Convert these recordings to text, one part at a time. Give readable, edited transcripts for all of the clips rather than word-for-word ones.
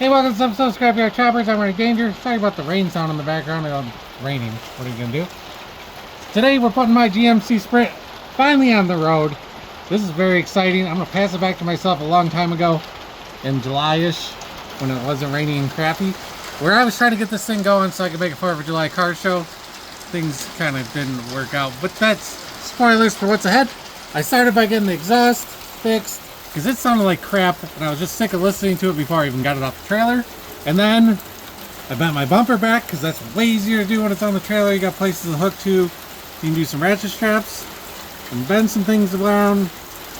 Hey, welcome to some Scrapyard Choppers. I'm Ray Danger. Sorry about the rain sound in the background. It's raining. What are you going to do? Today we're putting my GMC Sprint finally on the road. This is very exciting. I'm going to pass it back to myself a long time ago in July-ish when it wasn't raining and crappy. Where I was trying to get this thing going so I could make a 4th of July car show. Things kind of didn't work out, but that's spoilers for what's ahead. I started by getting the exhaust fixed because it sounded like crap and I was just sick of listening to it before I even got it off the trailer. And then I bent my bumper back because that's way easier to do when it's on the trailer. You got places to hook to. You can do some ratchet straps and bend some things around.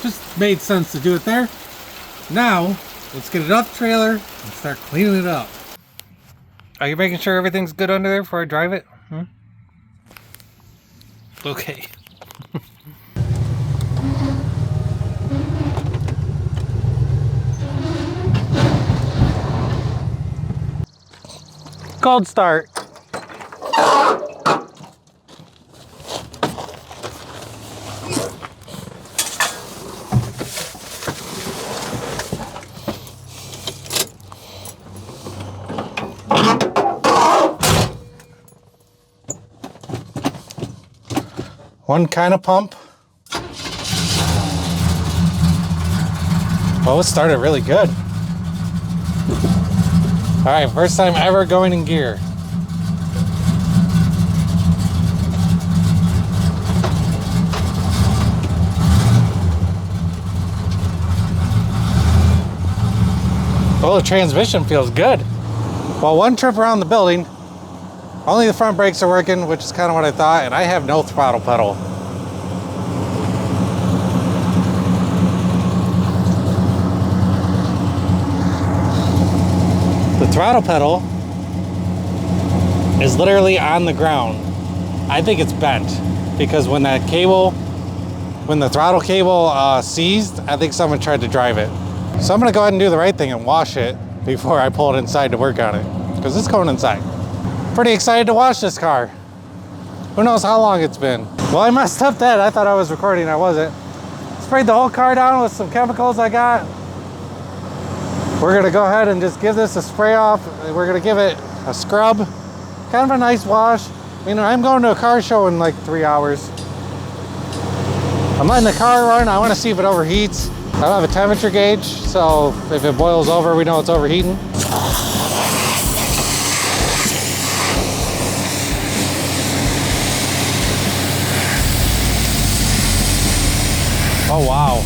Just made sense to do it there. Now, let's get it off the trailer and start cleaning it up. Are you making sure everything's good under there before I drive it? Okay. Cold start. One kind of pump. Oh, it started really good. All right, first time ever going in gear. Oh, the transmission feels good. Well, one trip around the building, only the front brakes are working, which is kind of what I thought, and I have no throttle pedal. The throttle pedal is literally on the ground. I think it's bent because when the throttle cable seized, I think someone tried to drive it. So I'm gonna go ahead and do the right thing and wash it before I pull it inside to work on it, because it's going inside. Pretty excited to wash this car. Who knows how long it's been. Well, I messed up that. I thought I was recording, I wasn't. Sprayed the whole car down with some chemicals I got. We're gonna go ahead and just give this a spray off. We're gonna give it a scrub. Kind of a nice wash. You know, I'm going to a car show in like 3 hours. I'm letting the car run. I wanna see if it overheats. I don't have a temperature gauge, so if it boils over, we know it's overheating. Oh, wow.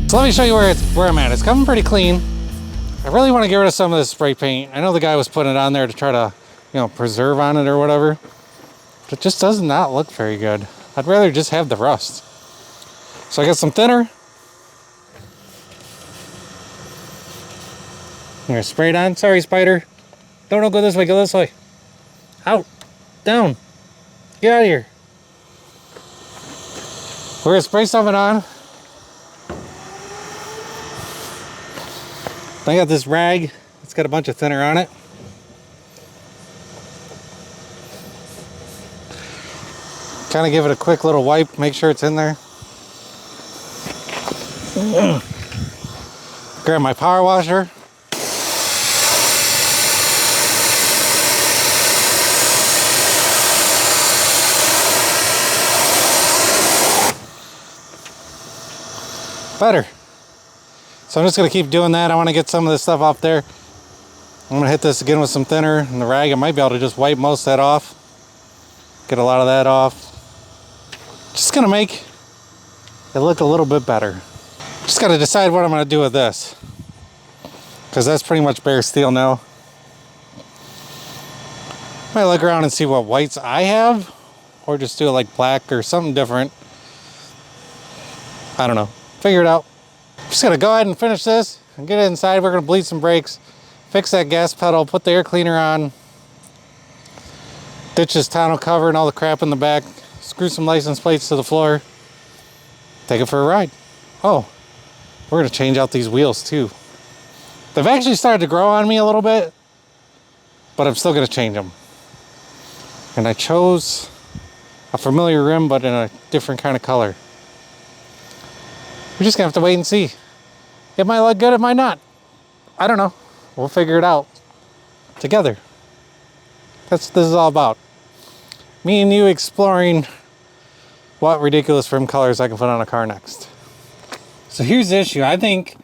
So let me show you where I'm at. It's coming pretty clean. I really want to get rid of some of this spray paint. I know the guy was putting it on there to try to, you know, preserve on it or whatever. But it just does not look very good. I'd rather just have the rust. So I got some thinner. I'm gonna spray it on. Sorry, spider. Don't go this way, go this way. Out. Down. Get out of here. We're gonna spray something on. I got this rag. It's got a bunch of thinner on it. Kind of give it a quick little wipe, make sure it's in there. Grab my power washer. Better. So I'm just going to keep doing that. I want to get some of this stuff off there. I'm going to hit this again with some thinner and the rag. I might be able to just wipe most of that off. Get a lot of that off. Just going to make it look a little bit better. Just got to decide what I'm going to do with this, because that's pretty much bare steel now. Might look around and see what whites I have, or just do it like black or something different. I don't know. Figure it out. Just gonna go ahead and finish this and get it inside. We're gonna bleed some brakes, fix that gas pedal, put the air cleaner on, ditch this tonneau cover and all the crap in the back, screw some license plates to the floor, take it for a ride. Oh, we're gonna change out these wheels too. They've actually started to grow on me a little bit, but I'm still gonna change them. And I chose a familiar rim, but in a different kind of color. We're just gonna have to wait and see. It might look good, it might not. I don't know. We'll figure it out together. That's what this is all about. Me and you exploring what ridiculous rim colors I can put on a car next. So here's the issue. I think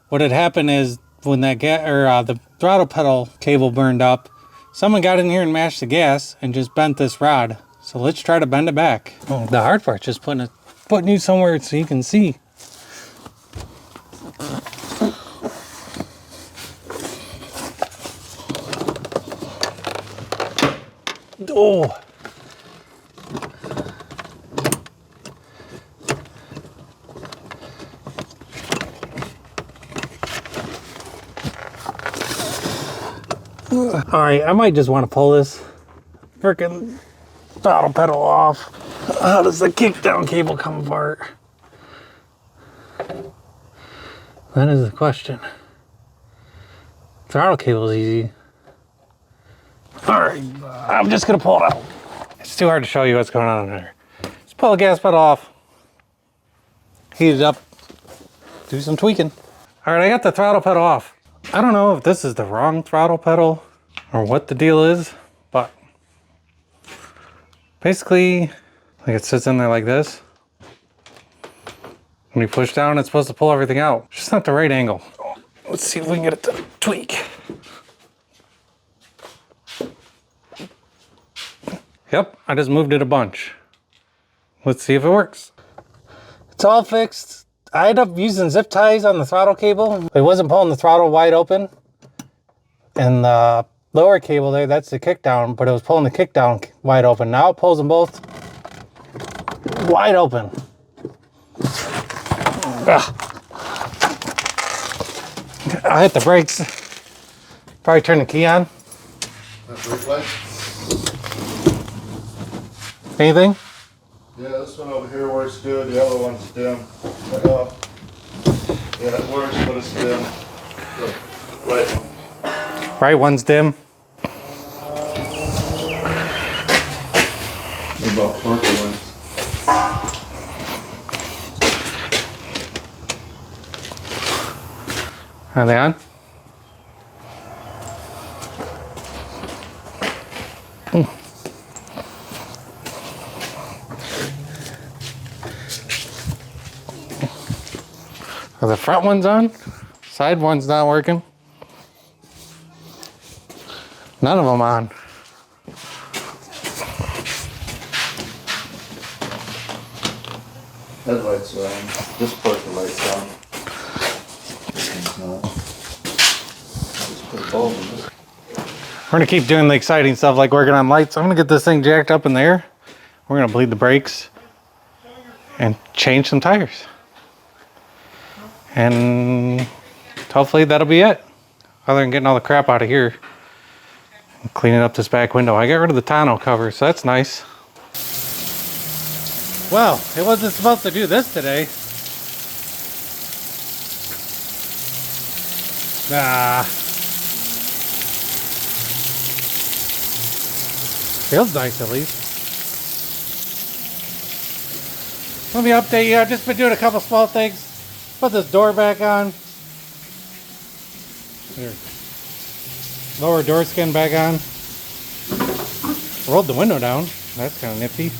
what had happened is when that the throttle pedal cable burned up, someone got in here and mashed the gas and just bent this rod. So let's try to bend it back. Oh, the hard part is just putting you somewhere so you can see. Oh. All right, I might just want to pull this freaking throttle pedal off. How does the kickdown cable come apart? That is the question. Throttle cable is easy. All right, I'm just gonna pull it out. It's too hard to show you what's going on in there. Just pull the gas pedal off, heat it up, do some tweaking. All right, I got the throttle pedal off. I don't know if this is the wrong throttle pedal or what the deal is, but basically, like it sits in there like this. When you push down, it's supposed to pull everything out. It's just not the right angle. Let's see if we can get it to tweak. Yep, I just moved it a bunch. Let's see if it works. It's all fixed. I ended up using zip ties on the throttle cable. It wasn't pulling the throttle wide open. And the lower cable there, that's the kickdown, but it was pulling the kickdown wide open. Now it pulls them both wide open. Ugh. I'll hit the brakes. Probably turn the key on. Anything? Yeah, this one over here works good. The other one's dim. Yeah, it works, but it's dim. The Right one's dim. about purple ones. Are they on? Are the front ones on? Side one's not working. None of them on. Headlights are on. This part the lights on. Just put a bulb in it. We're gonna keep doing the exciting stuff like working on lights. I'm gonna get this thing jacked up in the air. We're gonna bleed the brakes and change some tires. And hopefully that'll be it. Other than getting all the crap out of here and cleaning up this back window. I got rid of the tonneau cover, so that's nice. Well, it wasn't supposed to do this today. Nah. Feels nice at least. Let me update you. I've just been doing a couple small things. Put this door back on. There. Lower door skin back on. Rolled the window down. That's kind of nifty.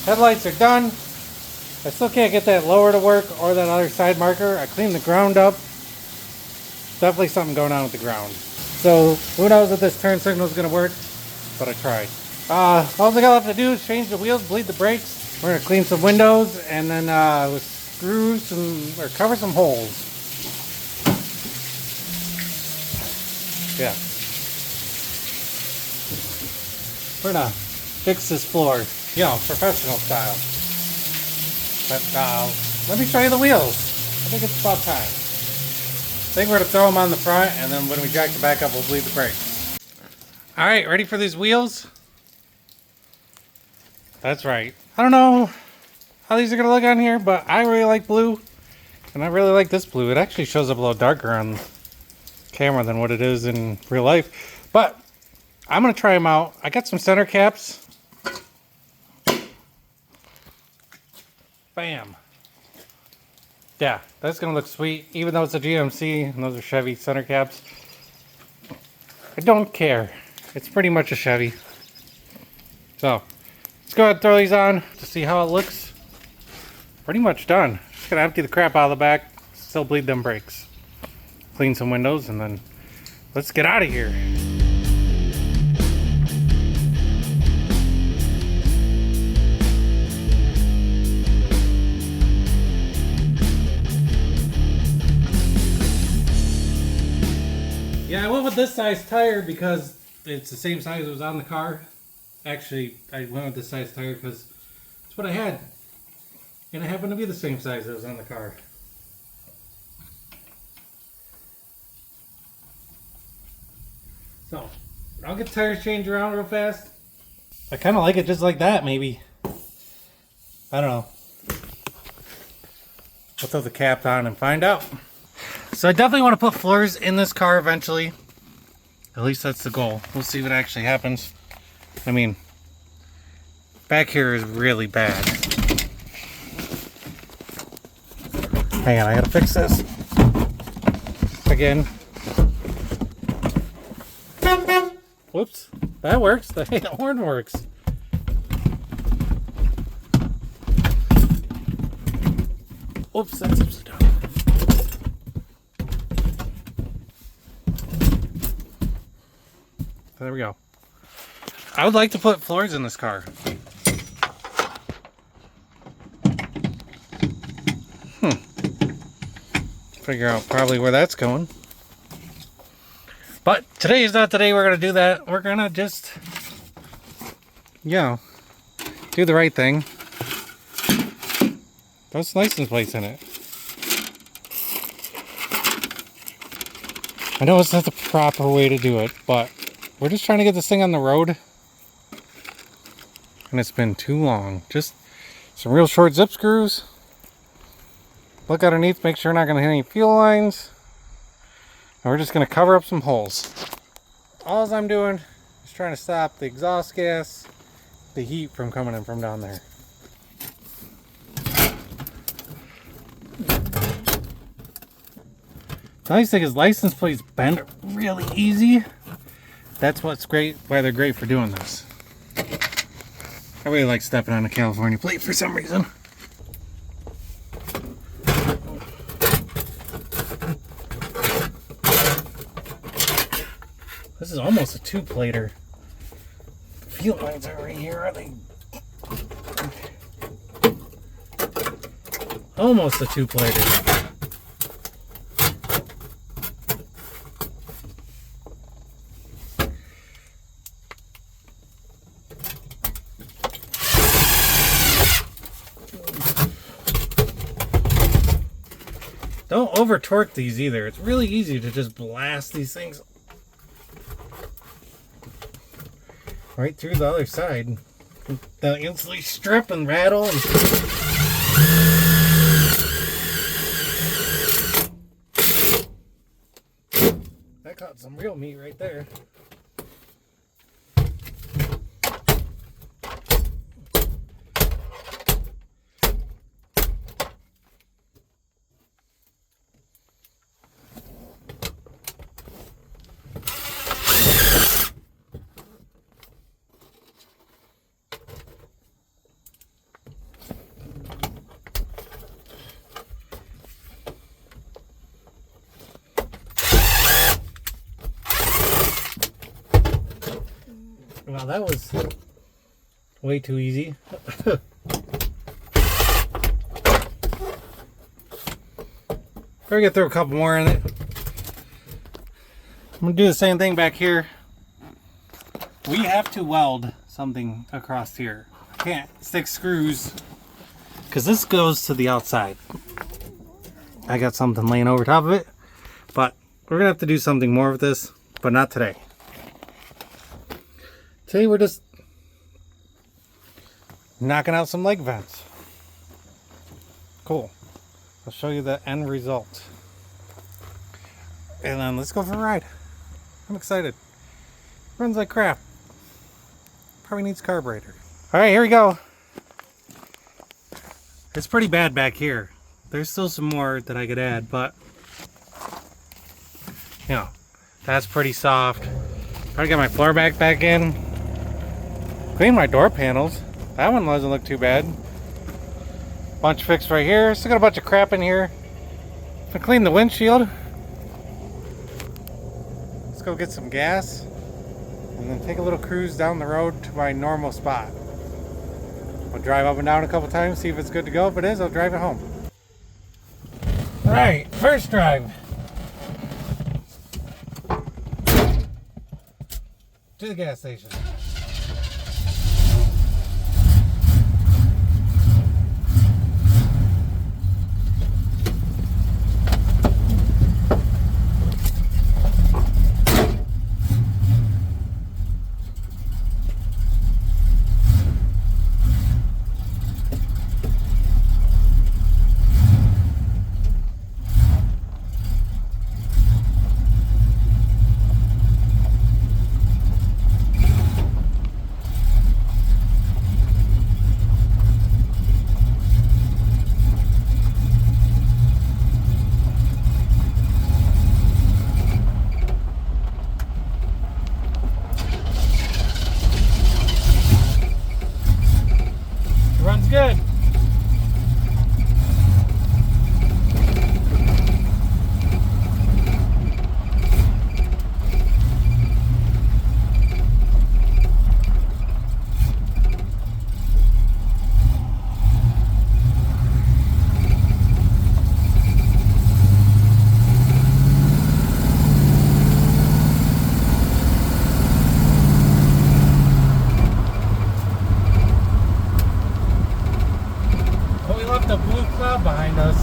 Headlights are done. I still can't get that lower to work or that other side marker. I cleaned the ground up. Definitely something going on with the ground. So who knows if this turn signal is going to work, but I tried. All I got left to do is change the wheels, bleed the brakes. We're going to clean some windows and then with screws or cover some holes. Yeah. We're gonna fix this floor, you know, professional style. But let me show you the wheels. I think it's about time. I think we're gonna throw them on the front, and then when we jack the back up, we'll bleed the brakes. All right, ready for these wheels? That's right. I don't know how these are gonna look on here, but I really like blue, and I really like this blue. It actually shows up a little darker on camera than what it is in real life, but I'm gonna try them out. I got some center caps. Bam. Yeah, that's gonna look sweet, even though it's a GMC and those are Chevy center caps. I don't care. It's pretty much a Chevy. So let's go ahead and throw these on to see how it looks. Pretty much done. Just gonna empty the crap out of the back, still bleed them brakes. Clean some windows, and then let's get out of here. Yeah, I went with this size tire because it's the same size that was on the car. Actually, I went with this size tire because it's what I had. And it happened to be the same size that was on the car. So, I'll get the tires changed around real fast. I kind of like it just like that, maybe. I don't know. We'll throw the cap on and find out. So I definitely want to put floors in this car eventually. At least that's the goal. We'll see what actually happens. I mean, back here is really bad. Hang on, I gotta fix this. Again. Whoops, that works. The horn works. Oops, that's upside down. There we go. I would like to put floors in this car. Figure out probably where that's going. But today is not the day we're going to do that. We're going to just, you know, do the right thing. Those license plates in it. I know it's not the proper way to do it, but we're just trying to get this thing on the road. And it's been too long. Just some real short zip screws. Look underneath, make sure we're not going to hit any fuel lines. And we're just going to cover up some holes. All I'm doing is trying to stop the exhaust gas, the heat from coming in from down there. The nice thing is license plates bend really easy. That's what's great, why they're great for doing this. I really like stepping on a California plate for some reason. This is almost a two-plater. The fuel lines are right here, are they? Almost a two-plater. Don't over torque these either. It's really easy to just blast these things right through the other side. They'll instantly strip and rattle. And that caught some real meat right there. Well, that was way too easy. We're gonna throw a couple more in it. I'm gonna do the same thing back here. We have to weld something across here. I can't stick screws because this goes to the outside. I got something laying over top of it, but we're gonna have to do something more with this, but not today. Today we're just knocking out some leg vents. Cool. I'll show you the end result. And then let's go for a ride. I'm excited. Runs like crap. Probably needs carburetor. Alright, here we go. It's pretty bad back here. There's still some more that I could add, but you know, that's pretty soft. Probably got my floor back in. Clean my door panels. That one doesn't look too bad. Bunch fixed right here. Still got a bunch of crap in here. I clean the windshield. Let's go get some gas and then take a little cruise down the road to my normal spot. I'll drive up and down a couple times, see if it's good to go. If it is, I'll drive it home. Alright, first drive. To the gas station. Good. The blue cloud behind us.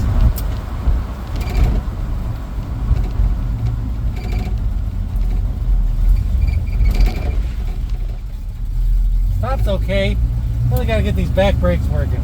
Stop's okay. Really gotta get these back brakes working.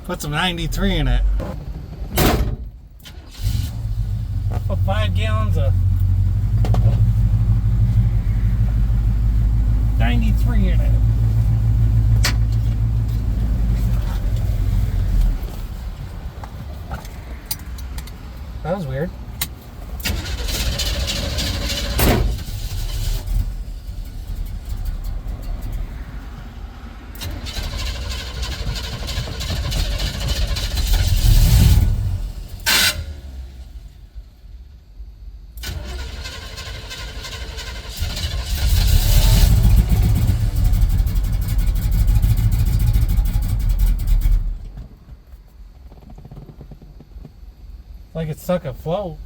Put some 93 in it. Put 5 gallons of 93 in it. That was weird. Like it's stuck afloat.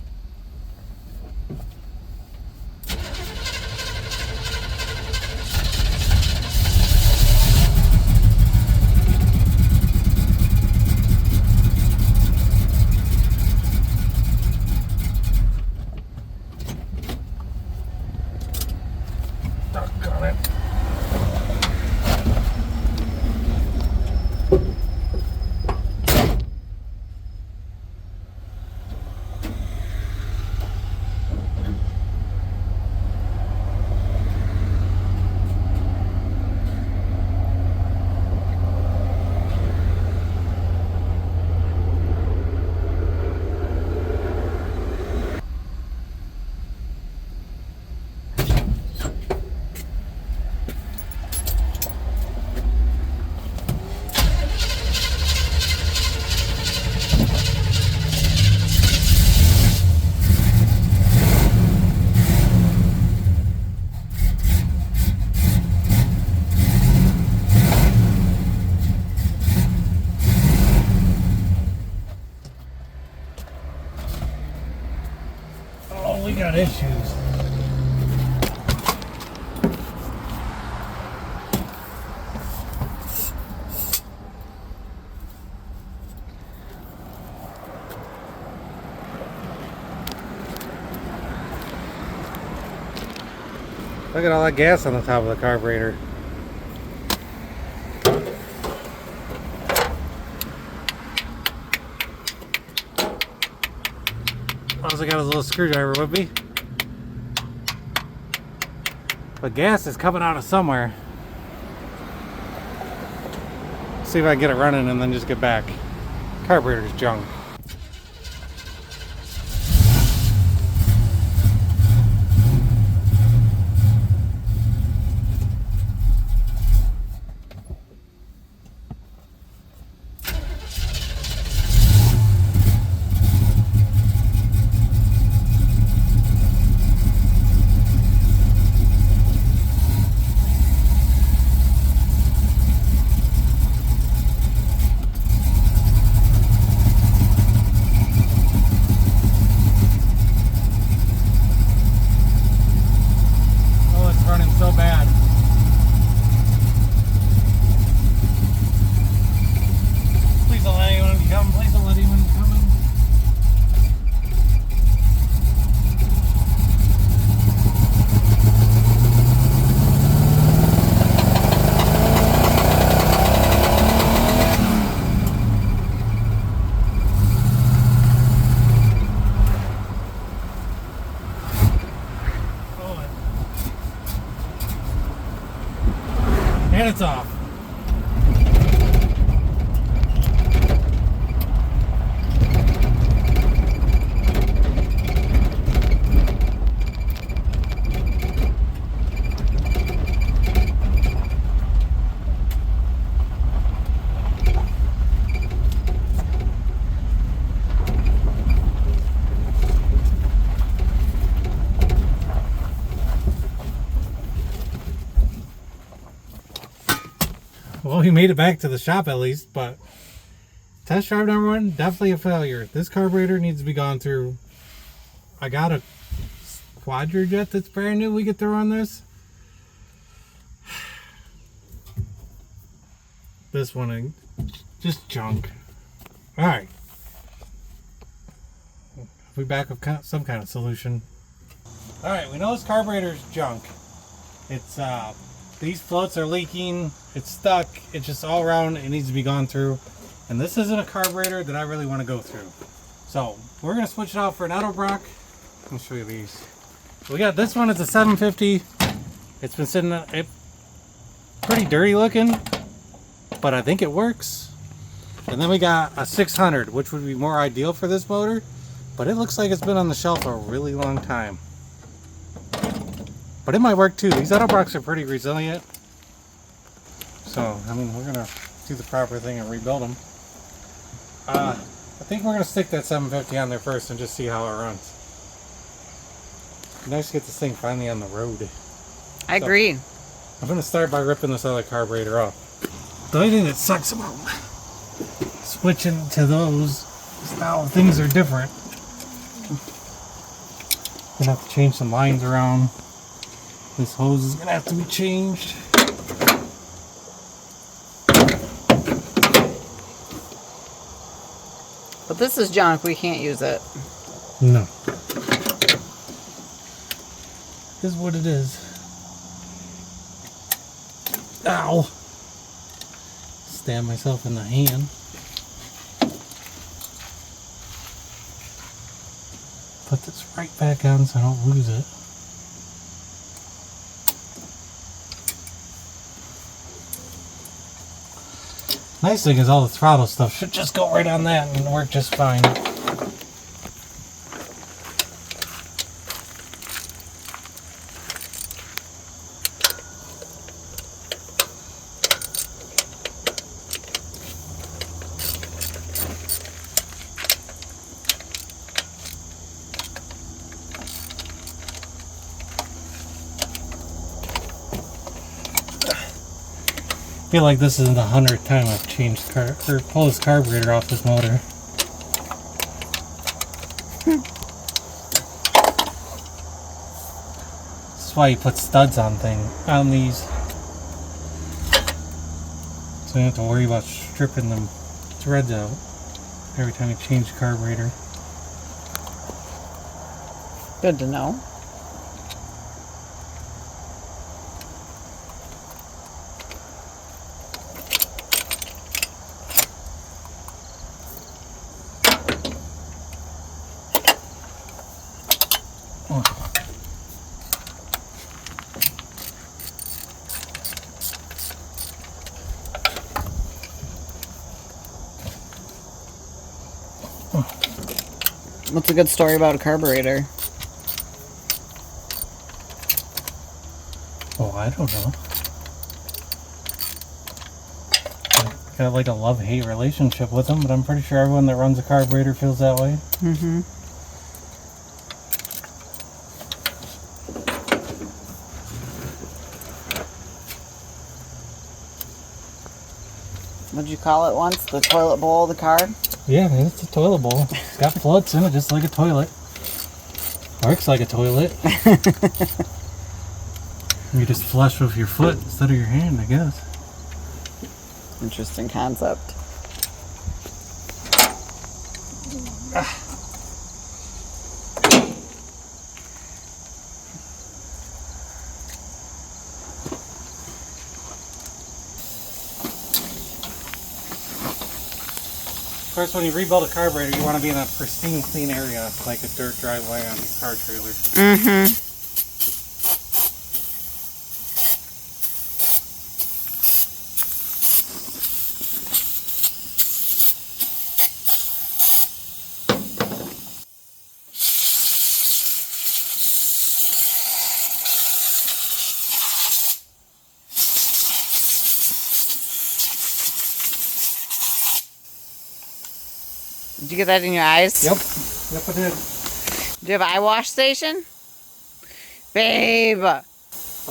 Doggone it. we got issues. Look at all that gas on the top of the carburetor. Also got his little screwdriver with me. But gas is coming out of somewhere. See if I can get it running and then just get back. Carburetor's junk. So bad. Please don't let anyone come. Please don't let anyone come in. And it's off. Well, we made it back to the shop at least, but test drive number one, definitely a failure. This carburetor needs to be gone through. I got a Quadrajet that's brand new we could throw on this. This one, just junk. Alright. We back with some kind of solution. Alright, we know this carburetor is junk. It's, these floats are leaking, it's stuck, it's just all around, it needs to be gone through. And this isn't a carburetor that I really want to go through. So, we're going to switch it out for an Edelbrock. Let me show you these. We got this one, it's a 750. It's been sitting, pretty dirty looking, but I think it works. And then we got a 600, which would be more ideal for this motor, but it looks like it's been on the shelf for a really long time. But it might work too. These Edelbrocks are pretty resilient. So, I mean, we're going to do the proper thing and rebuild them. I think we're going to stick that 750 on there first and just see how it runs. Nice to get this thing finally on the road. I agree. I'm going to start by ripping this other carburetor off. The only thing that sucks about switching to those is now things are different. I'm going to have to change some lines around. This hose is going to have to be changed. But this is junk. We can't use it. No. This is what it is. Ow! Stab myself in the hand. Put this right back on so I don't lose it. Nice thing is all the throttle stuff should just go right on that and work just fine. I feel like this isn't the 100th time I've changed pulled this carburetor off this motor. That's why you put studs on these. So you don't have to worry about stripping them threads out every time you change the carburetor. Good to know. What's a good story about a carburetor? Oh, I don't know. Got like a love-hate relationship with them, but I'm pretty sure everyone that runs a carburetor feels that way. Mm-hmm. What'd you call it once? The toilet bowl of the car? Yeah, it's a toilet bowl. It's got floats in it just like a toilet. Works like a toilet. You just flush with your foot instead of your hand, I guess. Interesting concept. Of course, when you rebuild a carburetor, you want to be in a pristine, clean area, like a dirt driveway on your car trailer. Mm-hmm. Did you get that in your eyes? Yep. Yep, I did. Do you have an eye wash station? Babe, I'll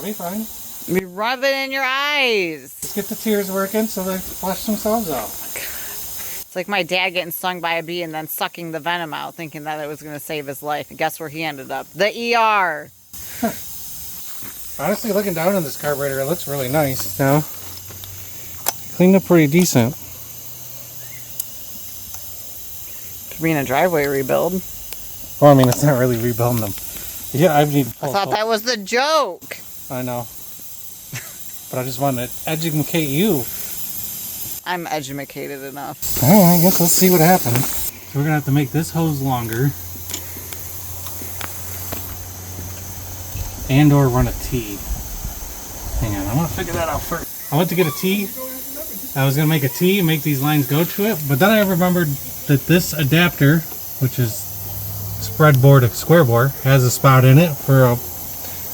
be fine. you rub it in your eyes. Just get the tears working so they flush themselves out. It's like my dad getting stung by a bee and then sucking the venom out, thinking that it was going to save his life. And guess where he ended up? The ER. Honestly, looking down on this carburetor, it looks really nice now. Cleaned up pretty decent. Could be in a driveway rebuild. Well, I mean, it's not really rebuilding them. Yeah, I need. I thought that was the joke. I know. But I just wanted to educate you. I'm educated enough. Alright, I guess let's see what happens. So we're going to have to make this hose longer. And or run a T. Hang on, I want to figure that out first. I went to get a T. I was going to make a T and make these lines go to it. But then I remembered that this adapter, which is spread bore to square bore, has a spot in it for a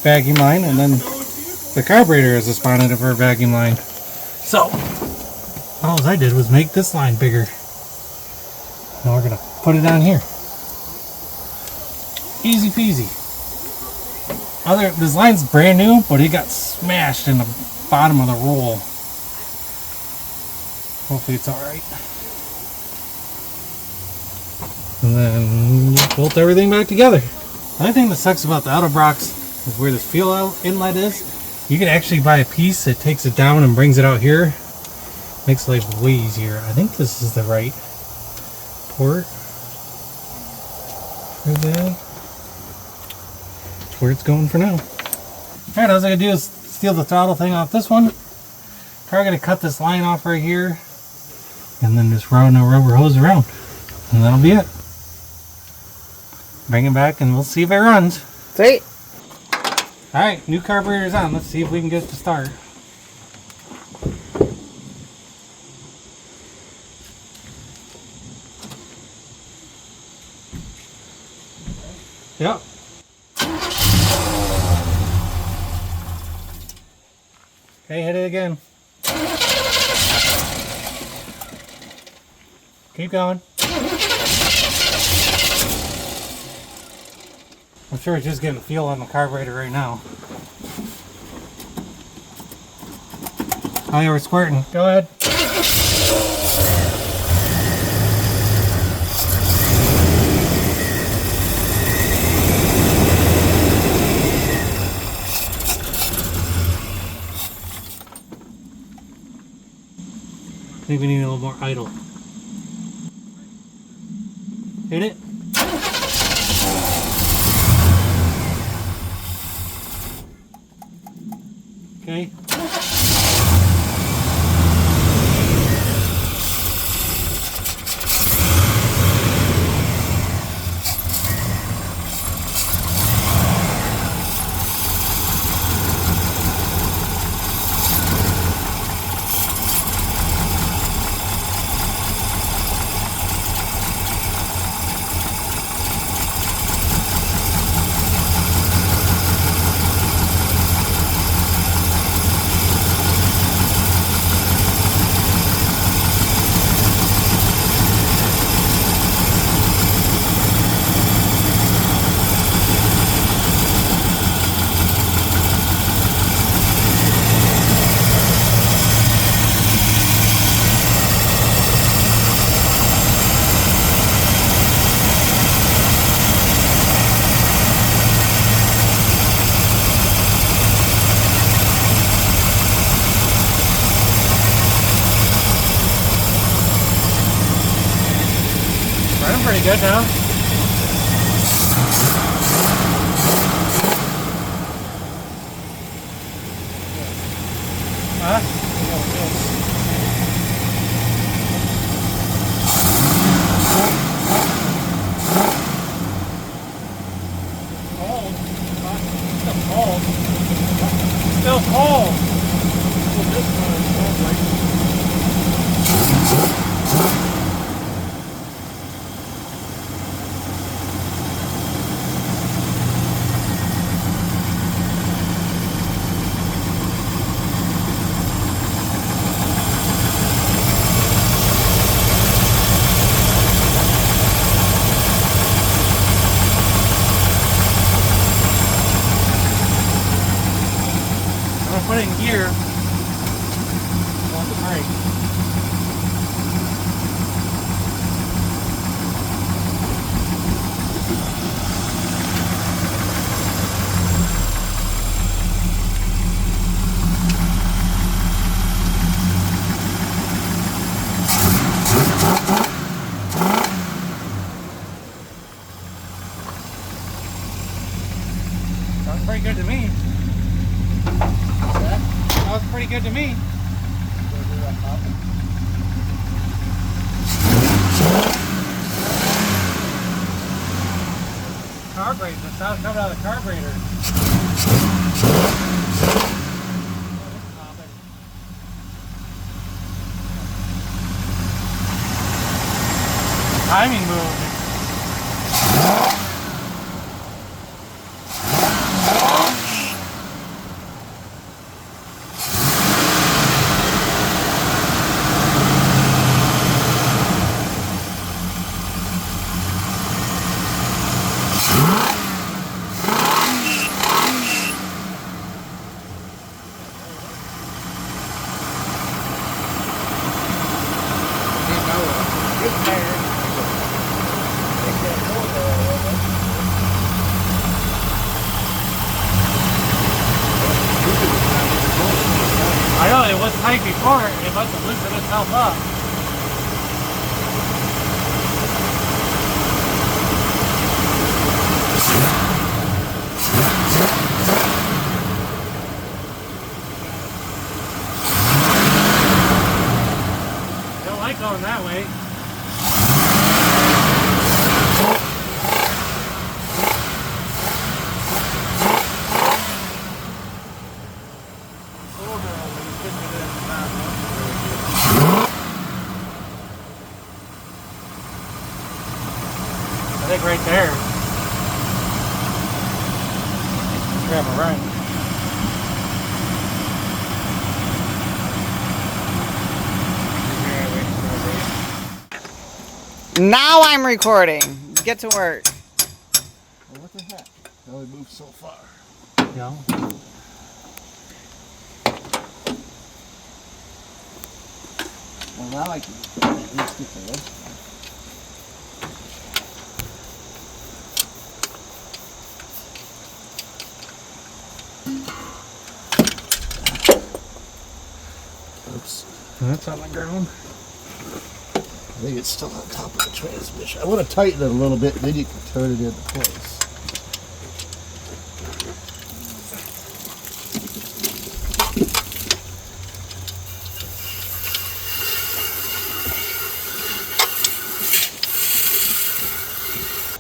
vacuum line. And then the carburetor has a spot in it for a vacuum line. So all I did was make this line bigger. Now we're going to put it on here. Easy peasy. This line's brand new, but it got smashed in the bottom of the roll. Hopefully it's alright. And then bolt everything back together. The other thing that sucks about the Autobrox is where this fuel inlet is. You can actually buy a piece that takes it down and brings it out here. Makes life way easier. I think this is the right port for that. That's where it's going for now. Alright, all I gotta do is steal the throttle thing off this one. Probably gonna cut this line off right here. And then just run a rubber hose around. And that'll be it. Bring it back and we'll see if it runs. Sweet. Alright, new carburetor's on. Let's see if we can get it to start. Yep. Okay, hit it again. Keep going. I'm sure it's just getting fuel on the carburetor right now. Oh yeah, we're squirting. Go ahead. think we need a little more idle. Hit it. Okay. Running pretty good now. Huh? Still cold. Well, this one sounds like put it in gear. Want the brake. Sounds pretty good to me. That was pretty good to me. Carburetor, the sound coming out of the carburetor. Timing move. I know it was tight before, it must have loosened itself up. Don't like going that way. I think right there. Let's grab a run. Now I'm recording. Get to work. Well, what the heck? It only moved so far. Yeah. Well, now I can at least get the rest. Oops. That's on the ground. think it's still on top of the transmission. I want to tighten it a little bit, then you can turn it into place.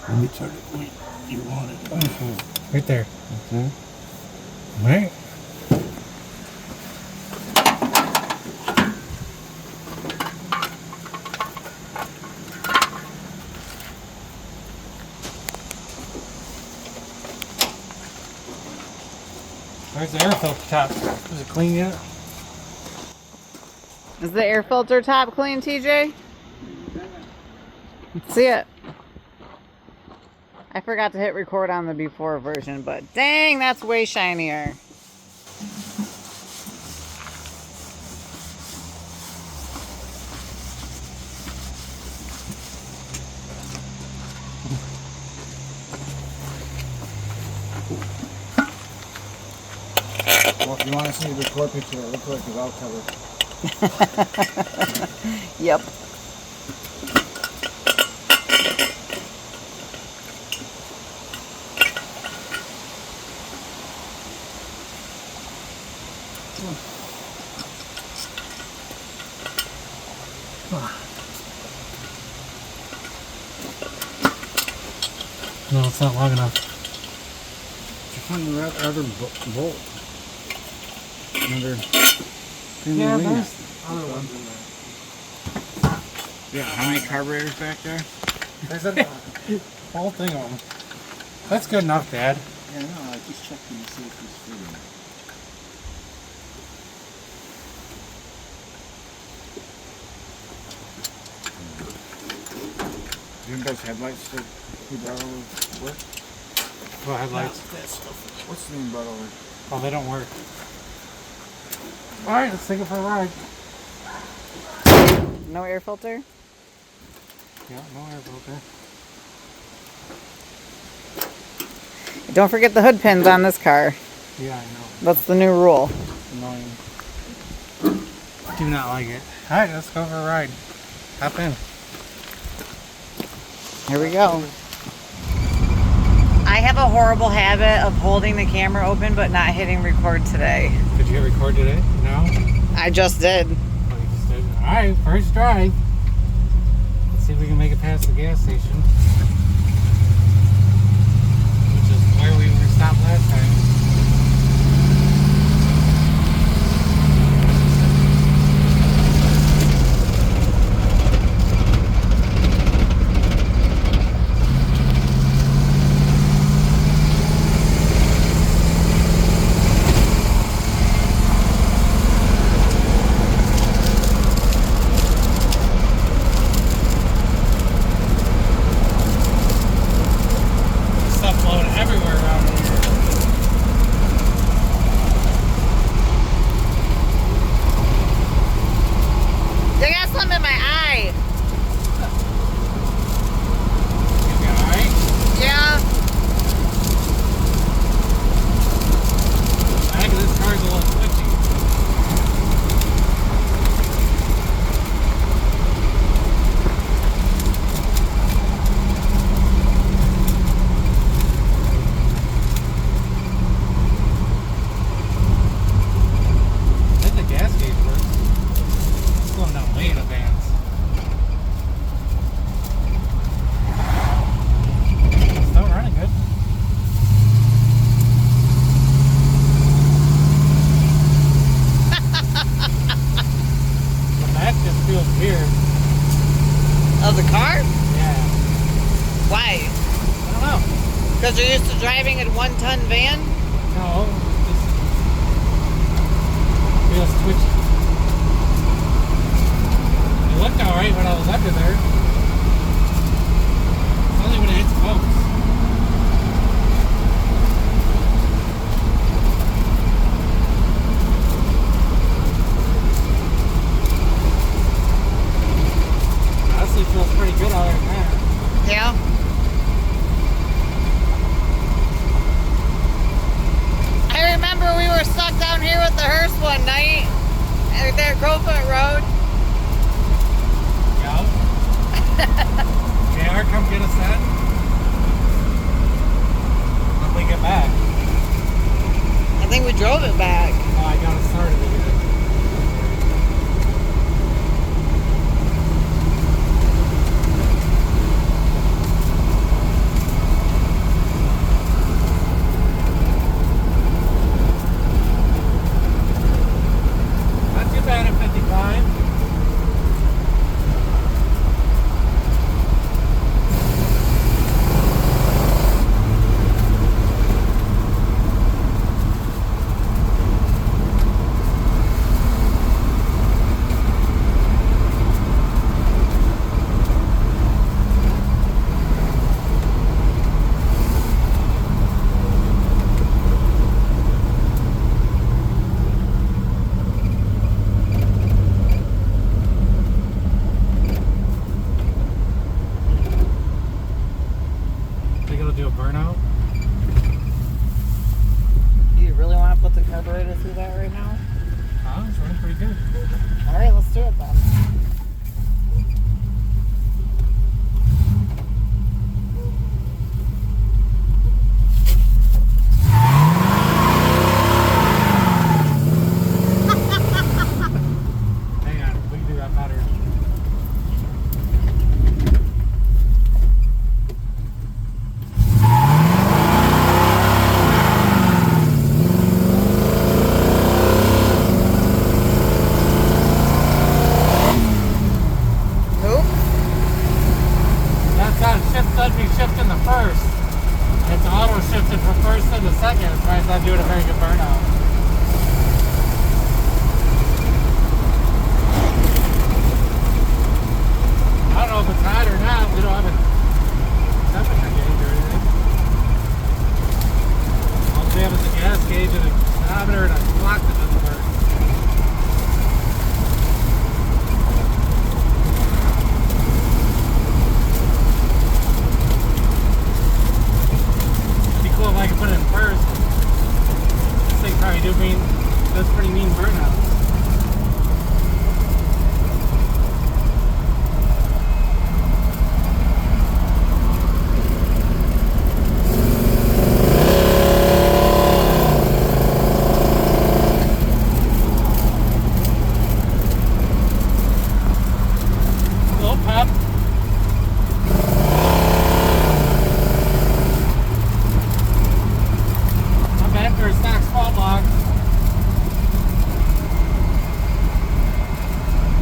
Let me turn it where you want it. Right there. Okay. All right. Where's the air filter top? Is it clean yet? Is the air filter top clean, TJ? See it. I forgot to hit record on the before version, but dang, that's way shinier. Well, if you want to see the core picture, it looks like the valve cover. Yep. No, it's not long enough. Did you find that other bolt? Another. Yeah, there's other ones in there. Yeah, how many carburetors back there? There's a whole thing of them. That's good enough, Dad. Yeah, no, I just checked them to see if it's fitting. Didn't those headlights that he brought over work? What headlights? That stuff. What's the name brought over? Oh, they don't work. Alright, let's take it for a ride. No air filter? Yeah, no air filter. Don't forget the hood pins on this car. Yeah, I know. That's the new rule. Annoying. Do not like it. Alright, let's go for a ride. Hop in. Here we go. I have a horrible habit of holding the camera open but not hitting record today. Did you hit record today? No? I just did. Oh, you just did? Alright, first drive. Let's see if we can make it past the gas station. Which is where we were stopped last time. Stuff blowing everywhere around here. I got something in my eye. You be alright? Yeah. I think this car's a little twitchy. I think the gas gauge works. It's slowing down way in advance. Still running good. The back just feels weird. Of the car? Yeah. Why? I don't know. Because you're used to driving a 1-ton van? No, it just feels twitchy. It looked alright when I was under there. It's only when it hits folks. Honestly, it feels pretty good other than that. Yeah. I remember we were stuck down here with the hearse one night. There at Crowfoot Road. Yeah. JR, come get us then. When we get back. I think we drove it back. Oh, I got it started again. Not too bad at 55. Think it'll do a burnout? Do you really want to put the carburetor through that right now? Huh? It's running pretty good. All right, let's do it then. Hang on, we can do that better. Oops. That's how shift doesn't be shifting the first. It's auto shifted from first to the second. That's why it's not doing a very good burnout. I don't know if it's hot or not. We don't have a temperature gauge or anything. All we have is a gas gauge and a speedometer and a clock that doesn't work. It'd be cool if I could put it in first. This thing probably does pretty mean burnouts. Little pep. Not bad for a stock small block.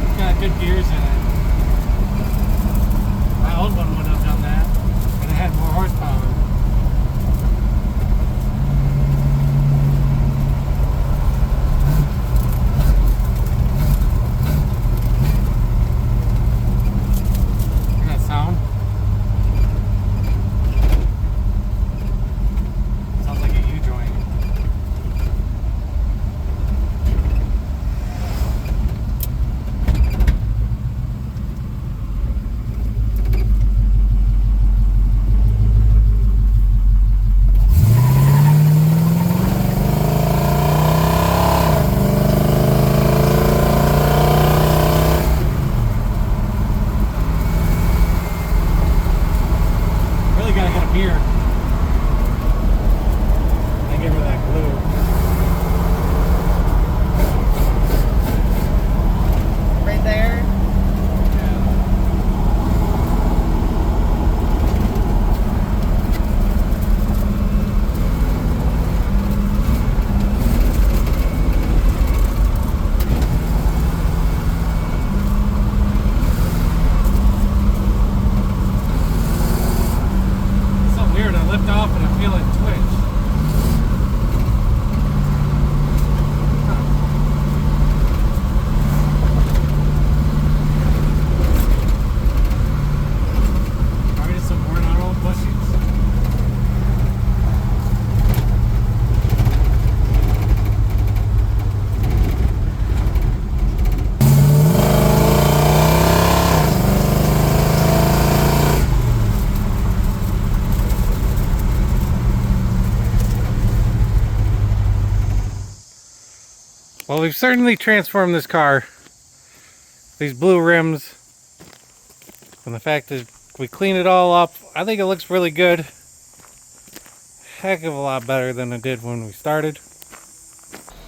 It's got good gears in it. My old one wouldn't have done that, but it had more horsepower. Hear that sound? Sounds like a U-joint. Really gotta get a beer. I give her that glue. Right there. Yeah. It's so weird. I lift off and I feel it twitch. Huh. Probably just some worn out old bushings. Well, we've certainly transformed this car. These blue rims From the fact that we cleaned it all up, I think it looks really good. Heck of a lot better than it did when we started.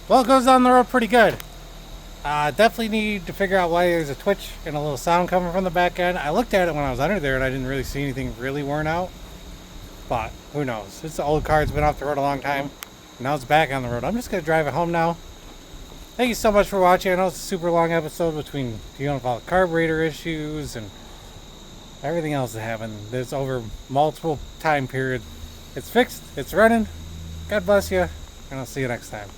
Well, it goes down the road pretty good. Definitely need to figure out why there's a twitch and a little sound coming from the back end. I looked at it when I was under there and I didn't really see anything really worn out. But who knows? It's an old car, it's been off the road a long time. Now it's back on the road. I'm just going to drive it home now. Thank you so much for watching. I know it's a super long episode between dealing with all the carburetor issues and everything else that happened. There's over multiple time periods. It's fixed. It's running. God bless you. And I'll see you next time.